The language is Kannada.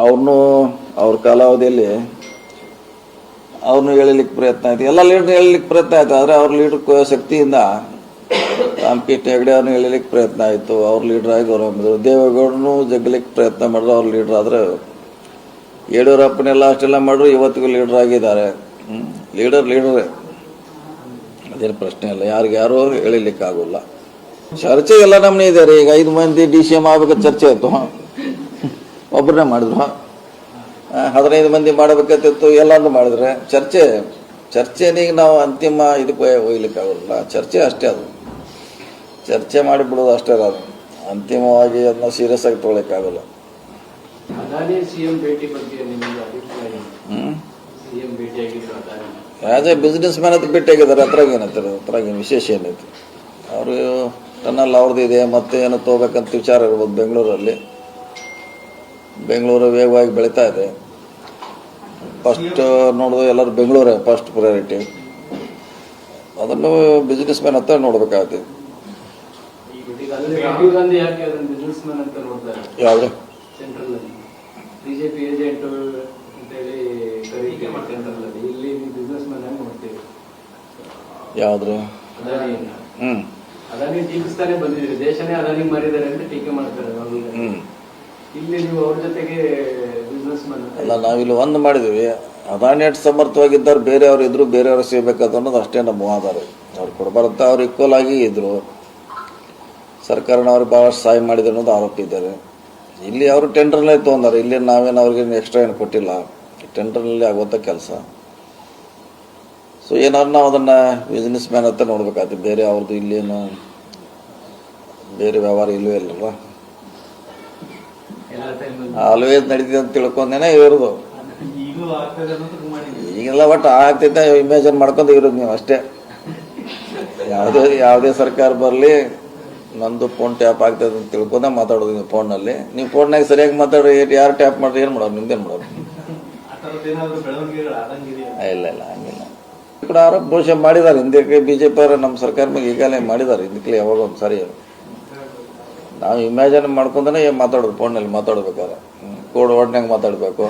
ಅವ್ರನ್ನೂ ಅವ್ರ ಕಾಲಾವಧಿಯಲ್ಲಿ ಅವ್ರನ್ನೂ ಎಳಿಲಿಕ್ಕೆ ಪ್ರಯತ್ನ ಆಯ್ತು, ಎಲ್ಲ ಲೀಡ್ರ್ ಎಳಿಲಿಕ್ಕೆ ಪ್ರಯತ್ನ ಆಯ್ತು. ಆದರೆ ಅವ್ರ ಲೀಡ್ರ್ ಶಕ್ತಿಯಿಂದ ರಾಮಕೃಷ್ಣ ಹೆಗಡೆ ಅವ್ರನ್ನ ಎಳಿಲಿಕ್ಕೆ ಪ್ರಯತ್ನ ಆಯಿತು, ಅವ್ರ ಲೀಡ್ರಾಗಿ ಗೌರವ ಮಾಡಿದ್ರು. ದೇವೇಗೌಡನು ಜಗ್ಲಿಕ್ಕೆ ಪ್ರಯತ್ನ ಮಾಡಿದ್ರು, ಅವ್ರ ಲೀಡ್ರ್. ಆದರೆ ಯಡಿಯೂರಪ್ಪನೆಲ್ಲ ಅಷ್ಟೆಲ್ಲ ಮಾಡಿದ್ರು, ಇವತ್ತಿಗೂ ಲೀಡ್ರ್ ಆಗಿದ್ದಾರೆ. ಲೀಡರೇ, ಅದೇನು ಪ್ರಶ್ನೆ ಇಲ್ಲ, ಯಾರು ಎಳಿಲಿಕ್ಕಾಗೋಲ್ಲ. ಚರ್ಚೆ ಎಲ್ಲ ನಮ್ಮನೆ ಇದೆ ರೀ. ಈಗ 5 ಮಂದಿ DCM ಆಗ್ಬೇಕಂತ ಚರ್ಚೆ ಆಯಿತು, ಒಬ್ಬರನ್ನೇ ಮಾಡಿದ್ರು. 15 ಮಂದಿ ಮಾಡಬೇಕಂತಿತ್ತು, ಎಲ್ಲರೂ ಮಾಡಿದ್ರೆ. ಚರ್ಚೆನೀಗ ನಾವು ಅಂತಿಮ ಇದಕ್ಕೆ ಒಯ್ಲಿಕ್ಕಾಗೋಲ್ಲ. ಚರ್ಚೆ ಅಷ್ಟೇ, ಅದು ಚರ್ಚೆ ಮಾಡಿಬಿಡೋದು ಅಷ್ಟೇ. ಅದು ಅಂತಿಮವಾಗಿ ಅದನ್ನ ಸೀರಿಯಸ್ ಆಗಿ ತೊಗೊಳಕ್ಕಾಗಲ್ಲ. ಆ್ಯಸ್ ಎ ಬಿಸ್ನೆಸ್ ಮ್ಯಾನ್ ಅಂತ ಭೇಟಿಯಾಗಿದ್ದಾರೆ. ಅದ್ರಾಗೇನು ವಿಶೇಷ ಏನೈತಿ? ಅವರು ಟನ್ನಲ್ ಅವ್ರದ್ದು ಇದೆ, ಮತ್ತೆ ಏನೋ ತೊಗೋಬೇಕಂತ ವಿಚಾರ ಇರ್ಬೋದು. ಬೆಂಗಳೂರು ವೇಗವಾಗಿ ಬೆಳೀತಾ ಇದೆ. ಫಸ್ಟ್ ನೋಡೋದು ಎಲ್ಲರೂ ಬೆಂಗಳೂರೇ ಫಸ್ಟ್ ಪ್ರಯಾರಿಟಿ. ಅದನ್ನು ಬಿಸ್ನೆಸ್ ಮ್ಯಾನ್ ಅಂತ ನೋಡ್ಬೇಕಾಗ್ತದೆ. ಯಾವುದು ಬಿಜೆಪಿ ಏಜೆಂಟ್ ಯಾವ್ದು? ಅದಾನಿ ಟೀಕಿಸ್ತಾನೆ ಬಂದಿದ್ದೀರಿ, ದೇಶನೇ ಅದಾನಿ ಮಾರಿದ್ದಾರೆ ಅಂತ ಟೀಕೆ ಮಾಡ್ತಾರೆ. ಇಲ್ಲಿ ನೀವು ಅವ್ರ ಜೊತೆಗೆ ಬಿಸ್ನೆಸ್ ಮ್ಯಾನ್ ಅಲ್ಲ, ನಾವಿಲ್ಲಿ ಒಂದು ಮಾಡಿದ್ವಿ. ಅದಾನಿ ಎಷ್ಟು ಸಮರ್ಥವಾಗಿದ್ದಾರೆ, ಬೇರೆಯವ್ರು ಇದ್ರು ಬೇರೆಯವ್ರು ಸಿಗಬೇಕಂತ ಅನ್ನೋದು ಅಷ್ಟೇ ನಮ್ಮ ಆಧಾರ. ಅವ್ರು ಕೊಡಬಾರಂತ ಅವ್ರು ಈಕ್ವಲ್ ಆಗಿ ಇದ್ರು. ಸರ್ಕಾರನ ಅವ್ರಿಗೆ ಭಾಳಷ್ಟು ಸಹಾಯ ಮಾಡಿದ್ರು ಅನ್ನೋದು ಆರೋಪ ಇದ್ದಾರೆ. ಇಲ್ಲಿ ಅವರು ಟೆಂಡರ್ನಲ್ಲೇ ತೊಗೊಂಡಾರೆ. ಇಲ್ಲಿ ನಾವೇನು ಅವ್ರಿಗೆ ಎಕ್ಸ್ಟ್ರಾ ಏನು ಕೊಟ್ಟಿಲ್ಲ, ಟೆಂಡರ್ನಲ್ಲಿ ಆಗುವಂಥ ಕೆಲಸ. ಸೊ ಏನಾದ್ರು ನಾವು ಅದನ್ನು ಬಿಸ್ನೆಸ್ ಮ್ಯಾನ್ ಅಂತ ನೋಡ್ಬೇಕಾಗ್ತದೆ. ಬೇರೆ ಅವ್ರದ್ದು ಇಲ್ಲೇನು ಬೇರೆ ವ್ಯವಹಾರ ಇಲ್ಲವೇ ಇಲ್ಲಲ್ಲ. ಆಲ್ವೇಸ್ ನಡೀತಿದೆ ಅಂತ ತಿಳ್ಕೊಂಡೇನೆ ಇರೋದು. ಈಗೆಲ್ಲ ಒಟ್ಟು ಆಗ್ತೈತೆ ಇಮ್ಯಾಜಿನ್ ಮಾಡ್ಕೊಂಡು ಇರೋದು ನೀವು ಅಷ್ಟೇ. ಯಾವುದೇ ಸರ್ಕಾರ ಬರಲಿ, ನಂದು ಫೋನ್ ಟ್ಯಾಪ್ ಆಗ್ತದೆ ಅಂತ ತಿಳ್ಕೊಂಡೆ ಮಾತಾಡೋದು ನೀವು ಫೋನ್ನಲ್ಲಿ. ನೀವು ಫೋನ್ನಾಗ ಸರಿಯಾಗಿ ಮಾತಾಡೋ, ಯಾರು ಟ್ಯಾಪ್ ಮಾಡ್ರಿ, ಏನು ಮಾಡೋರು, ನಿಮ್ದೇನು ಮಾಡೋರು? ಇಲ್ಲ ಹಂಗಿಲ್ಲ. ಈ ಕಡೆ ಆರೋಪ ಬಹುಶಃ ಮಾಡಿದ್ದಾರೆ ಹಿಂದಕ್ಕೆ. BJP ಅವರು ನಮ್ಮ ಸರ್ಕಾರ ಮೇಲೆ ಈಗಾಗಲೇ ಮಾಡಿದ್ದಾರೆ ಹಿಂದಕ್ಕೆ ಯಾವಾಗ ಒಂದು ಸಾರಿ. ನಾವು ಇಮ್ಯಾಜಿನ್ ಮಾಡ್ಕೊಂಡೇ ಮಾತಾಡೋದು ಫೋನಲ್ಲಿ ಮಾತಾಡ್ಬೇಕಾದ್ರೆ. ಕೋಡ್ ವರ್ಡ್ನಾಗ ಮಾತಾಡಬೇಕು.